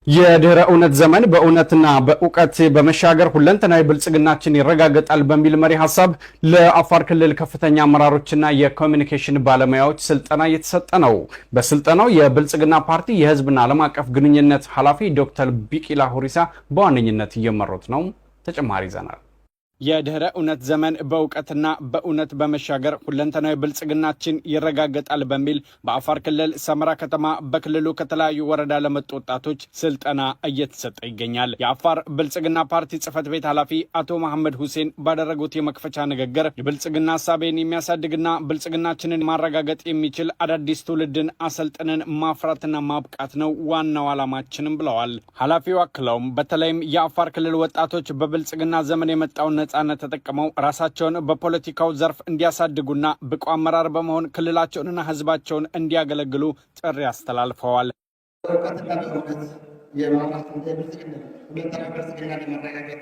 የድህረ እውነት ዘመን በእውነትና በእውቀት በመሻገር ሁለንተናዊ ብልጽግናችን ይረጋገጣል በሚል መሪ ሐሳብ ለአፋር ክልል ከፍተኛ አመራሮችና የኮሚኒኬሽን ባለሙያዎች ስልጠና እየተሰጠ ነው። በስልጠናው የብልጽግና ፓርቲ የህዝብና ዓለም አቀፍ ግንኙነት ኃላፊ ዶክተር ቢቂላ ሁሪሳ በዋነኝነት እየመሩት ነው። ተጨማሪ ይዘናል። የድህረ እውነት ዘመን በእውቀትና በእውነት በመሻገር ሁለንተናዊ ብልጽግናችን ይረጋገጣል በሚል በአፋር ክልል ሰመራ ከተማ በክልሉ ከተለያዩ ወረዳ ለመጡ ወጣቶች ስልጠና እየተሰጠ ይገኛል። የአፋር ብልጽግና ፓርቲ ጽህፈት ቤት ኃላፊ አቶ መሐመድ ሁሴን ባደረጉት የመክፈቻ ንግግር የብልጽግና ሀሳቤን የሚያሳድግና ብልጽግናችንን ማረጋገጥ የሚችል አዳዲስ ትውልድን አሰልጥነን ማፍራትና ማብቃት ነው ዋናው ዓላማችንም ብለዋል። ኃላፊው አክለውም በተለይም የአፋር ክልል ወጣቶች በብልጽግና ዘመን የመጣውን ነጻነት ተጠቅመው ራሳቸውን በፖለቲካው ዘርፍ እንዲያሳድጉና ብቁ አመራር በመሆን ክልላቸውንና ህዝባቸውን እንዲያገለግሉ ጥሪ አስተላልፈዋል። እውቀትና በእውቀት የማምራት ብልጽግና ለማረጋገጥ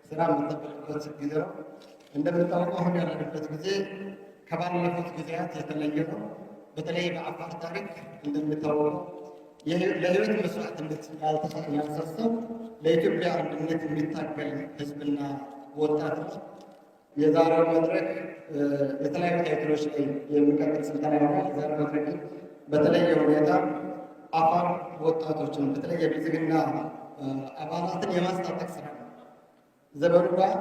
ስራ የምንጠብቅበት ጊዜ ነው። እንደምታውቀው አሁን ያለንበት ጊዜ ከባለፉት ጊዜያት የተለየ ነው። በተለይ በአፋር ታሪክ እንደምታወቀው ለህይወት መስዋዕትነት ያልተሰጠው ለኢትዮጵያ አንድነት የሚታገል ህዝብና ወጣቶች የዛሬው መድረክ የተለያዩ ታይትሎች ላይ የሚቀጥል ስልጠና ይሆናል። የዛሬው መድረክ በተለየ ሁኔታ አፋር ወጣቶችን በተለይ የብልጽግና አባላትን የማስታጠቅ ስራ ነው። ዘመኑ ጋር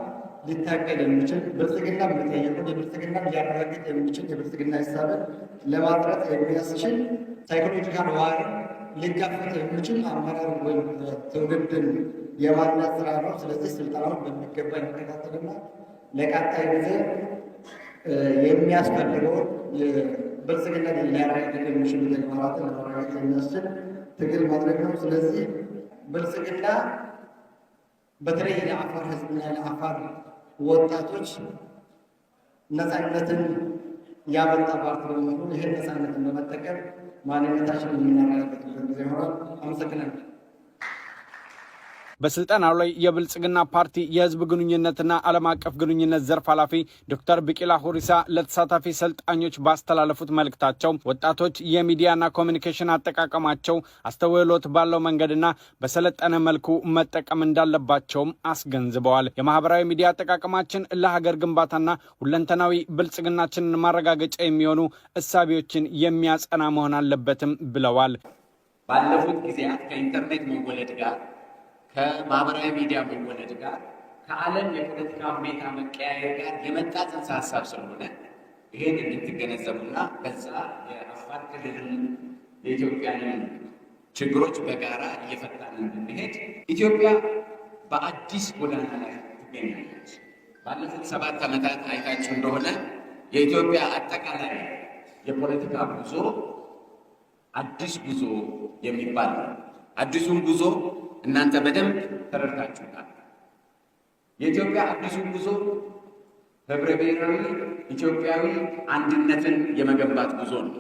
ሊታገል የሚችል ብልጽግና የሚጠየቁን የብልጽግና ሊያረጋግጥ የሚችል የብልጽግና ሂሳብን ለማጥረት የሚያስችል ሳይኮሎጂካል ዋር ሊጋፈጥ የሚችል አመራር ወይም ትውልድን የማንነት ስራ ነው። ስለዚህ ስልጠናውን በሚገባ መከታተልና ለቀጣይ ጊዜ የሚያስፈልገውን ብልጽግና ሊያረጋግጥ የሚችሉ ተግባራትን ለማረጋገጥ የሚያስችል ትግል ማድረግ ነው። ስለዚህ ብልጽግና በተለይ ለአፋር ህዝብና ለአፋር ወጣቶች ነፃነትን ያመጣ ፓርቲ በመሆኑ ይህን ነፃነትን በመጠቀም ማንነታችንን የምናረጋግጥበት ጊዜ ይሆናል። አመሰግናለሁ። በስልጠናው ላይ የብልጽግና ፓርቲ የህዝብ ግንኙነትና ዓለም አቀፍ ግንኙነት ዘርፍ ኃላፊ ዶክተር ቢቂላ ሁሪሳ ለተሳታፊ ሰልጣኞች ባስተላለፉት መልእክታቸው ወጣቶች የሚዲያና ኮሚኒኬሽን አጠቃቀማቸው አስተውሎት ባለው መንገድና በሰለጠነ መልኩ መጠቀም እንዳለባቸውም አስገንዝበዋል። የማህበራዊ ሚዲያ አጠቃቀማችን ለሀገር ግንባታና ሁለንተናዊ ብልጽግናችንን ማረጋገጫ የሚሆኑ እሳቤዎችን የሚያጸና መሆን አለበትም ብለዋል። ባለፉት ጊዜያት ከኢንተርኔት መወለድ ጋር ከማህበራዊ ሚዲያ መወለድ ጋር ከዓለም የፖለቲካ ሁኔታ መቀያየር ጋር የመጣ ጽንሰ ሀሳብ ስለሆነ ይህን እንድትገነዘቡና በዛ የአፋር ክልልን የኢትዮጵያንን ችግሮች በጋራ እየፈታን እንድንሄድ ኢትዮጵያ በአዲስ ጎዳና ላይ ትገኛለች። ባለፉት 7 ዓመታት አይታችሁ እንደሆነ የኢትዮጵያ አጠቃላይ የፖለቲካ ጉዞ አዲስ ጉዞ የሚባል ነው። አዲሱን ጉዞ እናንተ በደንብ ተረድታችሁታል። የኢትዮጵያ አዲሱ ጉዞ ህብረ ብሔራዊ ኢትዮጵያዊ አንድነትን የመገንባት ጉዞ ነው።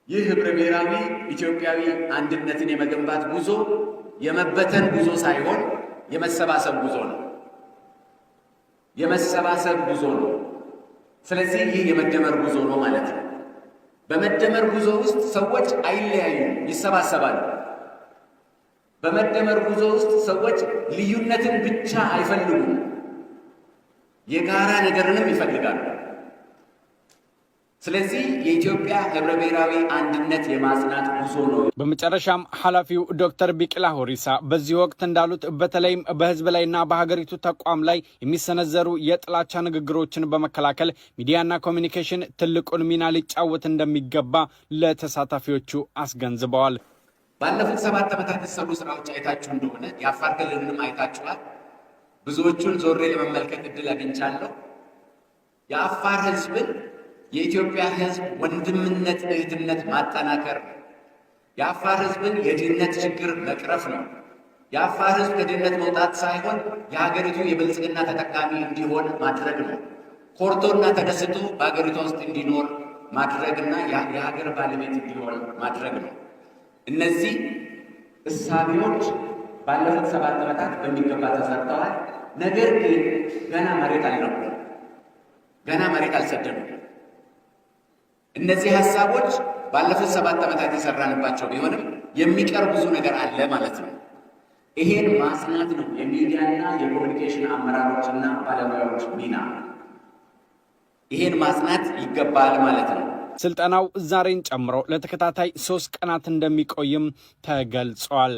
ይህ ህብረ ብሔራዊ ኢትዮጵያዊ አንድነትን የመገንባት ጉዞ የመበተን ጉዞ ሳይሆን የመሰባሰብ ጉዞ ነው። የመሰባሰብ ጉዞ ነው። ስለዚህ ይህ የመደመር ጉዞ ነው ማለት ነው። በመደመር ጉዞ ውስጥ ሰዎች አይለያዩም፣ ይሰባሰባሉ። በመደመር ጉዞ ውስጥ ሰዎች ልዩነትን ብቻ አይፈልጉም፣ የጋራ ነገርንም ይፈልጋሉ። ስለዚህ የኢትዮጵያ ህብረ ብሔራዊ አንድነት የማጽናት ጉዞ ነው። በመጨረሻም ኃላፊው ዶክተር ቢቂላ ሁሪሳ በዚህ ወቅት እንዳሉት በተለይም በህዝብ ላይና በሀገሪቱ ተቋም ላይ የሚሰነዘሩ የጥላቻ ንግግሮችን በመከላከል ሚዲያና ኮሚኒኬሽን ትልቁን ሚና ሊጫወት እንደሚገባ ለተሳታፊዎቹ አስገንዝበዋል። ባለፉት 7 ዓመታት የተሰሩ ስራዎች አይታችሁ እንደሆነ የአፋር ክልልንም አይታችኋል። ብዙዎቹን ዞሬ ለመመልከት እድል አግኝቻለሁ። የአፋር ህዝብን የኢትዮጵያ ህዝብ ወንድምነት እህትነት ማጠናከር ነው። የአፋር ህዝብን የድህነት ችግር መቅረፍ ነው። የአፋር ህዝብ ከድህነት መውጣት ሳይሆን የሀገሪቱ የብልጽግና ተጠቃሚ እንዲሆን ማድረግ ነው። ኮርቶና ተደስቶ በሀገሪቷ ውስጥ እንዲኖር ማድረግና የሀገር ባለቤት እንዲሆን ማድረግ ነው። እነዚህ እሳቤዎች ባለፉት 7 ዓመታት በሚገባ ተሰርተዋል። ነገር ግን ገና መሬት አልነቁም፣ ገና መሬት አልሰደዱም። እነዚህ ሀሳቦች ባለፉት 7 ዓመታት የሰራንባቸው ቢሆንም የሚቀር ብዙ ነገር አለ ማለት ነው። ይሄን ማጽናት ነው የሚዲያና የኮሚኒኬሽን አመራሮችና ባለሙያዎች ሚና። ይሄን ማጽናት ይገባል ማለት ነው። ስልጠናው ዛሬን ጨምሮ ለተከታታይ 3 ቀናት እንደሚቆይም ተገልጿል።